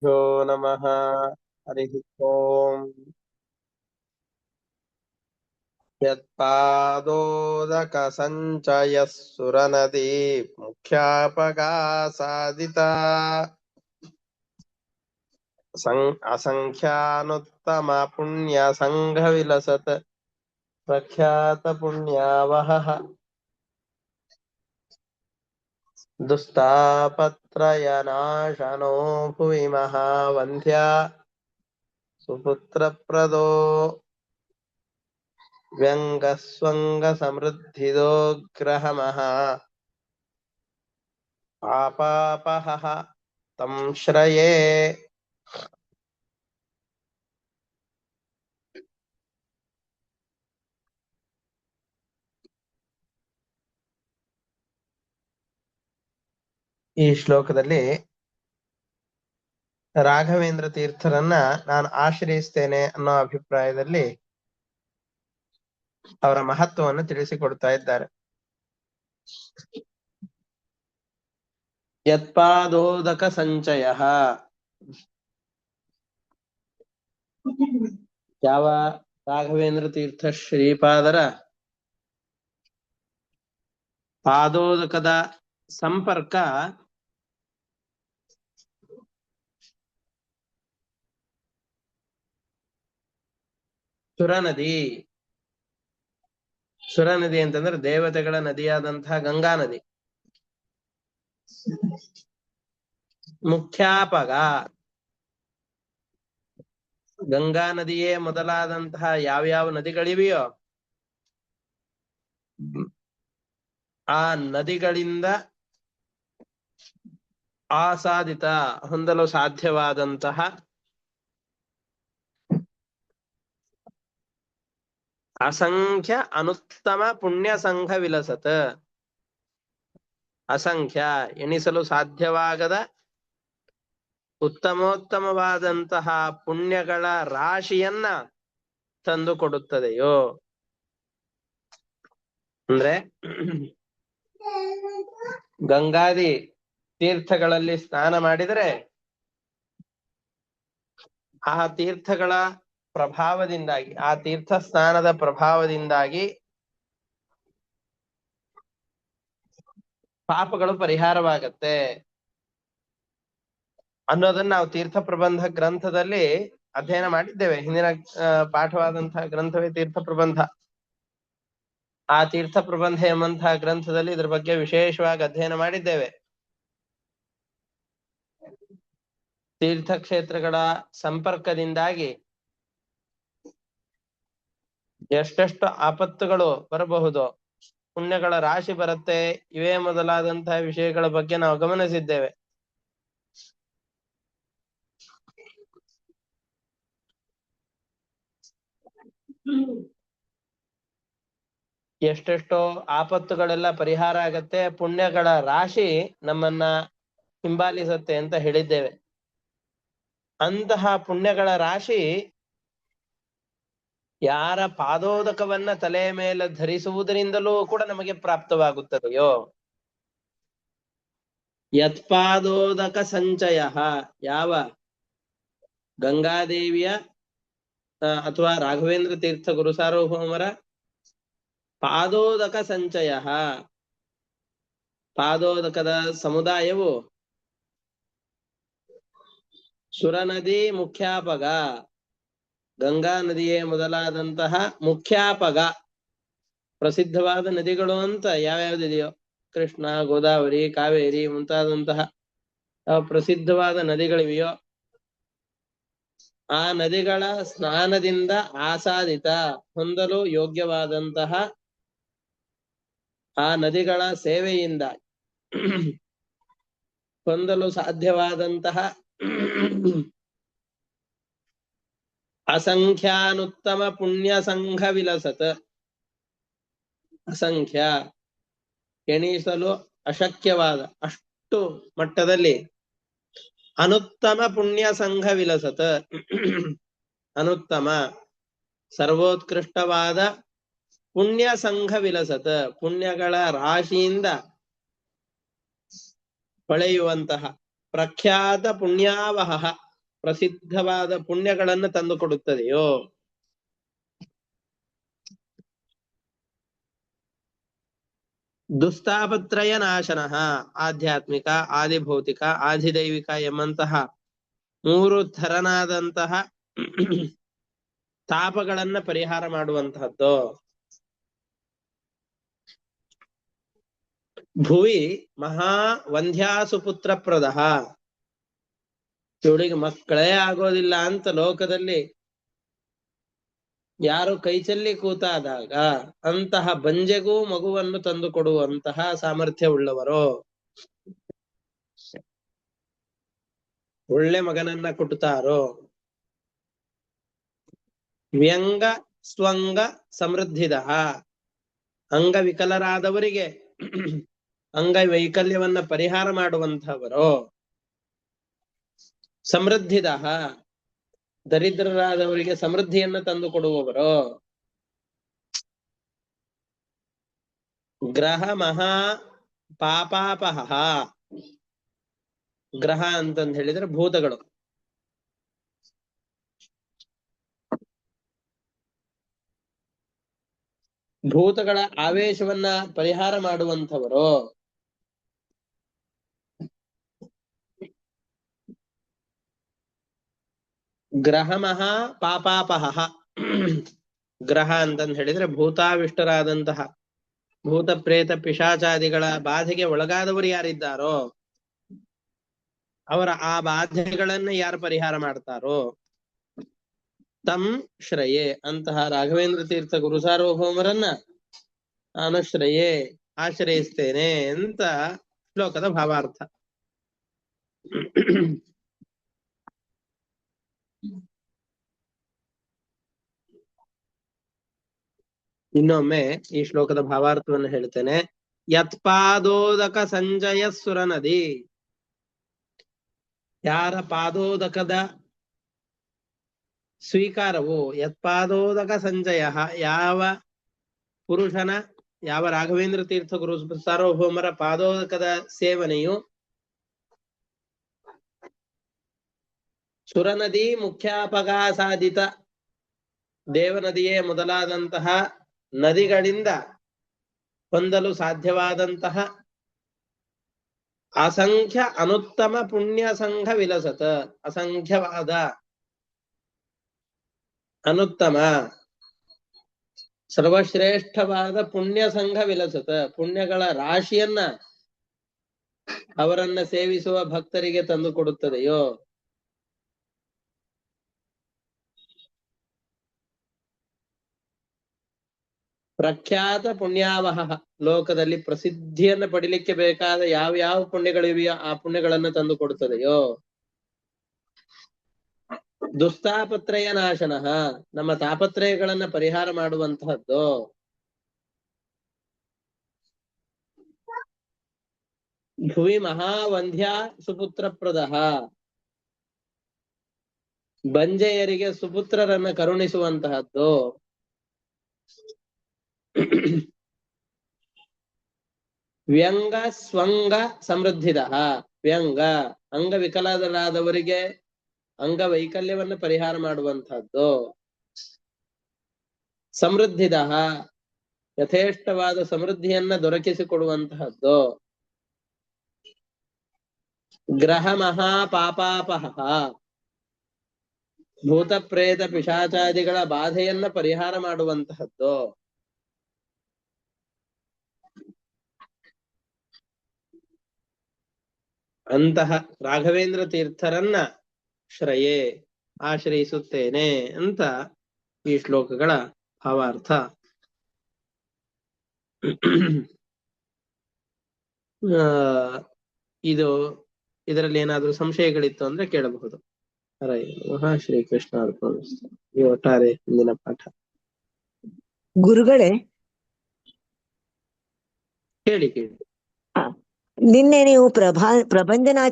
यो नमः। हरिः ओम्। यत्पादोदकसञ्चयः सुरनदी मुख्यापगासादिता असङ्ख्यानुत्तमपुण्यसङ्घविलसत् प्रख्यातपुण्यावहः दुस्तापत्रयनाशनो भुवि महावन्ध्या सुपुत्रप्रदो व्यङ्गस्वङ्गसमृद्धिदोग्रहमः पापापहः तं ಶ್ರಯೇ. ಈ ಶ್ಲೋಕದಲ್ಲಿ ರಾಘವೇಂದ್ರ ತೀರ್ಥರನ್ನ ನಾನು ಆಶ್ರಯಿಸ್ತೇನೆ ಅನ್ನೋ ಅಭಿಪ್ರಾಯದಲ್ಲಿ ಅವರ ಮಹತ್ವವನ್ನು ತಿಳಿಸಿಕೊಡ್ತಾ ಇದ್ದಾರೆ. ಯತ್ಪಾದೋದಕ ಸಂಚಯ, ಯಾವ ರಾಘವೇಂದ್ರ ತೀರ್ಥ ಶ್ರೀಪಾದರ ಪಾದೋದಕದ ಸಂಪರ್ಕ ಸುರನದಿ. ಸುರನದಿ ಅಂತಂದ್ರೆ ದೇವತೆಗಳ ನದಿಯಾದಂತಹ ಗಂಗಾ ನದಿ. ಮುಖ್ಯಾಪಗ, ಗಂಗಾ ನದಿಯೇ ಮೊದಲಾದಂತಹ ಯಾವ್ಯಾವ ನದಿಗಳಿವೆಯೋ ಆ ನದಿಗಳಿಂದ ಆಸಾದಿತ ಹೊಂದಲು ಸಾಧ್ಯವಾದಂತಹ ಅಸಂಖ್ಯ ಅನುತ್ತಮ ಪುಣ್ಯ ಸಂಘ ವಿಲಸತ್. ಅಸಂಖ್ಯ, ಎಣಿಸಲು ಸಾಧ್ಯವಾಗದ ಉತ್ತಮೋತ್ತಮವಾದಂತಹ ಪುಣ್ಯಗಳ ರಾಶಿಯನ್ನ ತಂದು ಕೊಡುತ್ತದೆಯೋ. ಅಂದ್ರೆ ಗಂಗಾದಿ ತೀರ್ಥಗಳಲ್ಲಿ ಸ್ನಾನ ಮಾಡಿದರೆ ಆ ತೀರ್ಥಗಳ ಪ್ರಭಾವದಿಂದಾಗಿ, ಆ ತೀರ್ಥ ಸ್ನಾನದ ಪ್ರಭಾವದಿಂದಾಗಿ ಪಾಪಗಳು ಪರಿಹಾರವಾಗತ್ತೆ ಅನ್ನೋದನ್ನ ನಾವು ತೀರ್ಥ ಪ್ರಬಂಧ ಗ್ರಂಥದಲ್ಲಿ ಅಧ್ಯಯನ ಮಾಡಿದ್ದೇವೆ. ಹಿಂದಿನ ಪಾಠವಾದಂತಹ ಗ್ರಂಥವೇ ತೀರ್ಥ ಪ್ರಬಂಧ. ಆ ತೀರ್ಥ ಪ್ರಬಂಧ ಎಂಬಂತಹ ಗ್ರಂಥದಲ್ಲಿ ಇದ್ರ ಬಗ್ಗೆ ವಿಶೇಷವಾಗಿ ಅಧ್ಯಯನ ಮಾಡಿದ್ದೇವೆ. ತೀರ್ಥಕ್ಷೇತ್ರಗಳ ಸಂಪರ್ಕದಿಂದಾಗಿ ಎಷ್ಟೆಷ್ಟು ಆಪತ್ತುಗಳು ಬರಬಹುದು, ಪುಣ್ಯಗಳ ರಾಶಿ ಬರುತ್ತೆ, ಇವೇ ಮೊದಲಾದಂತಹ ವಿಷಯಗಳ ಬಗ್ಗೆ ನಾವು ಗಮನಿಸಿದ್ದೇವೆ. ಎಷ್ಟೆಷ್ಟೋ ಆಪತ್ತುಗಳೆಲ್ಲ ಪರಿಹಾರ ಆಗತ್ತೆ, ಪುಣ್ಯಗಳ ರಾಶಿ ನಮ್ಮನ್ನ ಹಿಂಬಾಲಿಸತ್ತೆ ಅಂತ ಹೇಳಿದ್ದೇವೆ. ಅಂತಹ ಪುಣ್ಯಗಳ ರಾಶಿ ಯಾರ ಪಾದೋದಕವನ್ನ ತಲೆಯ ಮೇಲೆ ಧರಿಸುವುದರಿಂದಲೂ ಕೂಡ ನಮಗೆ ಪ್ರಾಪ್ತವಾಗುತ್ತದೆಯೋ. ಯತ್ಪಾದೋದಕ ಸಂಚಯ, ಯಾವ ಗಂಗಾದೇವಿಯ ಅಥವಾ ರಾಘವೇಂದ್ರ ತೀರ್ಥ ಗುರು ಸಾರ್ವಭೌಮರ ಪಾದೋದಕ ಸಂಚಯ, ಪಾದೋದಕದ ಸಮುದಾಯವು ಸುರನದಿ ಮುಖ್ಯಾಪಗ, ಗಂಗಾ ನದಿಯೇ ಮೊದಲಾದಂತಹ ಮುಖ್ಯಾಪಗ, ಪ್ರಸಿದ್ಧವಾದ ನದಿಗಳು ಅಂತ ಯಾವ್ಯಾವ್ದಿದೆಯೋ, ಕೃಷ್ಣ, ಗೋದಾವರಿ, ಕಾವೇರಿ ಮುಂತಾದಂತಹ ಪ್ರಸಿದ್ಧವಾದ ನದಿಗಳಿವೆಯೋ ಆ ನದಿಗಳ ಸ್ನಾನದಿಂದ ಆಸಾದಿತ ಹೊಂದಲು ಯೋಗ್ಯವಾದಂತಹ ಆ ನದಿಗಳ ಸೇವೆಯಿಂದ ಹೊಂದಲು ಸಾಧ್ಯವಾದಂತಹ ಅಸಂಖ್ಯಾನುತ್ತಮ ಪುಣ್ಯ ಸಂಘ ವಿಲಸತ್. ಅಸಂಖ್ಯ, ಎಣಿಸಲು ಅಶಕ್ಯವಾದ ಅಷ್ಟು ಮಟ್ಟದಲ್ಲಿ ಅನುತ್ತಮ ಪುಣ್ಯ ಸಂಘ ವಿಲಸತ್. ಅನುತ್ತಮ, ಸರ್ವೋತ್ಕೃಷ್ಟವಾದ ಪುಣ್ಯ ಸಂಘ ವಿಲಸತ್, ಪುಣ್ಯಗಳ ರಾಶಿಯಿಂದ ಹೊಳೆಯುವಂತಹ ಪ್ರಖ್ಯಾತ ಪುಣ್ಯಾವಹ, ಪ್ರಸಿದ್ಧವಾದ ಪುಣ್ಯಗಳನ್ನು ತಂದು ಕೊಡುತ್ತದೆಯೋ? ದುಸ್ತಾಪತ್ರಯ ನಾಶನಃ, ಆಧ್ಯಾತ್ಮಿಕ, ಆದಿಭೌತಿಕ, ಆದಿದೈವಿಕ ಎಂಬಂತಹ ಮೂರು ಥರನಾದಂತಹ ತಾಪಗಳನ್ನ ಪರಿಹಾರ ಮಾಡುವಂತಹದ್ದು. ಭುವಿ ಮಹಾ ವಂದ್ಯಾಸುಪುತ್ರ ಪ್ರದಃ, ಇವಳಿಗೆ ಮಕ್ಕಳೇ ಆಗೋದಿಲ್ಲ ಅಂತ ಲೋಕದಲ್ಲಿ ಯಾರು ಕೈಚಲ್ಲಿ ಕೂತಾದಾಗ ಅಂತಹ ಬಂಜೆಗೂ ಮಗುವನ್ನು ತಂದು ಕೊಡುವಂತಹ ಸಾಮರ್ಥ್ಯ ಉಳ್ಳವರು, ಒಳ್ಳೆ ಮಗನನ್ನ ಕೊಟ್ಟುತ್ತಾರೋ. ವ್ಯಂಗ ಸ್ವಂಗ ಸಮೃದ್ಧಿದ, ಅಂಗವಿಕಲರಾದವರಿಗೆ ಅಂಗವೈಕಲ್ಯವನ್ನ ಪರಿಹಾರ ಮಾಡುವಂತಹವರು. ಸಮೃದ್ಧಿದ, ದರಿದ್ರರಾದವರಿಗೆ ಸಮೃದ್ಧಿಯನ್ನ ತಂದು ಕೊಡುವವರು. ಗ್ರಹ ಮಹಾ ಪಾಪಾಪಹ, ಗ್ರಹ ಅಂತಂದ ಹೇಳಿದ್ರೆ ಭೂತಗಳು. ಭೂತಗಳ ಆವೇಶವನ್ನ ಪರಿಹಾರ ಮಾಡುವಂಥವರು. ಗ್ರಹ ಮಹಾ ಪಾಪಾಪಹ, ಗ್ರಹ ಅಂತಂದ ಹೇಳಿದ್ರೆ ಭೂತಾವಿಷ್ಟರಾದಂತಹ ಭೂತ ಪ್ರೇತ ಪಿಶಾಚಾದಿಗಳ ಬಾಧೆಗೆ ಒಳಗಾದವರು ಯಾರಿದ್ದಾರೋ ಅವರ ಆ ಬಾಧೆಗಳನ್ನ ಯಾರು ಪರಿಹಾರ ಮಾಡ್ತಾರೋ ತಂ ಶ್ರಯೇ, ಅಂತಹ ರಾಘವೇಂದ್ರ ತೀರ್ಥ ಗುರು ಸಾರ್ವಭೌಮರನ್ನ ನಾನು ಶ್ರಯೇ ಆಶ್ರಯಿಸ್ತೇನೆ ಅಂತ ಶ್ಲೋಕದ ಭಾವಾರ್ಥ. ಇನ್ನೊಮ್ಮೆ ಈ ಶ್ಲೋಕದ ಭಾವಾರ್ಥವನ್ನು ಹೇಳ್ತೇನೆ. ಯತ್ಪಾದೋದಕ ಸಂಜಯ ಸುರ ನದಿ, ಯಾರ ಪಾದೋದಕದ ಸ್ವೀಕಾರವು, ಯತ್ಪಾದೋದಕ ಸಂಜಯ, ಯಾವ ಪುರುಷನ, ಯಾವ ರಾಘವೇಂದ್ರ ತೀರ್ಥ ಗುರು ಸಾರ್ವಭೌಮರ ಪಾದೋದಕದ ಸೇವನೆಯು ಸುರನದಿ ಮುಖ್ಯಾಪಗಾಸಾದಿತ, ದೇವನದಿಯೇ ಮೊದಲಾದಂತಹ ನದಿಗಳಿಂದ ಹೊಂದಲು ಸಾಧ್ಯವಾದಂತಹ ಅಸಂಖ್ಯ ಅನುತ್ತಮ ಪುಣ್ಯ ಸಂಘ ವಿಲಸತ, ಅಸಂಖ್ಯವಾದ ಅನುತ್ತಮ ಸರ್ವಶ್ರೇಷ್ಠವಾದ ಪುಣ್ಯ ಸಂಘ ವಿಲಸತ, ಪುಣ್ಯಗಳ ರಾಶಿಯನ್ನ ಅವರನ್ನ ಸೇವಿಸುವ ಭಕ್ತರಿಗೆ ತಂದು ಕೊಡುತ್ತದೆಯೋ. ಪ್ರಖ್ಯಾತ ಪುಣ್ಯಾವಹ, ಲೋಕದಲ್ಲಿ ಪ್ರಸಿದ್ಧಿಯನ್ನು ಪಡಿಲಿಕ್ಕೆ ಬೇಕಾದ ಯಾವ ಪುಣ್ಯಗಳಿವೆಯೋ ಆ ಪುಣ್ಯಗಳನ್ನ ತಂದು ಕೊಡುತ್ತದೆಯೋ. ದುಸ್ತಾಪತ್ರಯ ನಾಶನಃ, ನಮ್ಮ ತಾಪತ್ರಯಗಳನ್ನ ಪರಿಹಾರ ಮಾಡುವಂತಹದ್ದು. ಭುವಿ ಮಹಾವಂದ್ಯ ಸುಪುತ್ರ ಪ್ರದಃ, ಬಂಜೆಯರಿಗೆ ಸುಪುತ್ರರನ್ನ ಕರುಣಿಸುವಂತಹದ್ದು. ವ್ಯಂಗ ಸ್ವಂಗ ಸಮೃದ್ಧಿದ, ವ್ಯಂಗ ಅಂಗವಿಕಲರಾದವರಿಗೆ ಅಂಗವೈಕಲ್ಯವನ್ನು ಪರಿಹಾರ ಮಾಡುವಂತಹದ್ದು. ಸಮೃದ್ಧಿದ, ಯಥೇಷ್ಟವಾದ ಸಮೃದ್ಧಿಯನ್ನ ದೊರಕಿಸಿಕೊಡುವಂತಹದ್ದು. ಗ್ರಹ ಮಹಾಪಾಪಾಪಹ, ಭೂತ ಪ್ರೇತ ಪಿಶಾಚಾದಿಗಳ ಬಾಧೆಯನ್ನ ಪರಿಹಾರ ಮಾಡುವಂತಹದ್ದು. ಅಂತಹ ರಾಘವೇಂದ್ರ ತೀರ್ಥರನ್ನ ಶ್ರಯೇ ಆಶ್ರಯಿಸುತ್ತೇನೆ ಅಂತ ಈ ಶ್ಲೋಕಗಳ ಭಾವಾರ್ಥ. ಇದರಲ್ಲಿ ಏನಾದ್ರೂ ಸಂಶಯಗಳಿತ್ತು ಅಂದ್ರೆ ಕೇಳಬಹುದು. ಹರೇ ನಮಃ. ಶ್ರೀಕೃಷ್ಣ ಅರ್ಪಣಮಸ್ತು. ಈ ಒಟ್ಟಾರೆ ಇಂದಿನ ಪಾಠ. ಗುರುಗಳೇ, ಕೇಳಿ ನಿನ್ನೆ ನೀವು ಪ್ರಬಂಧನ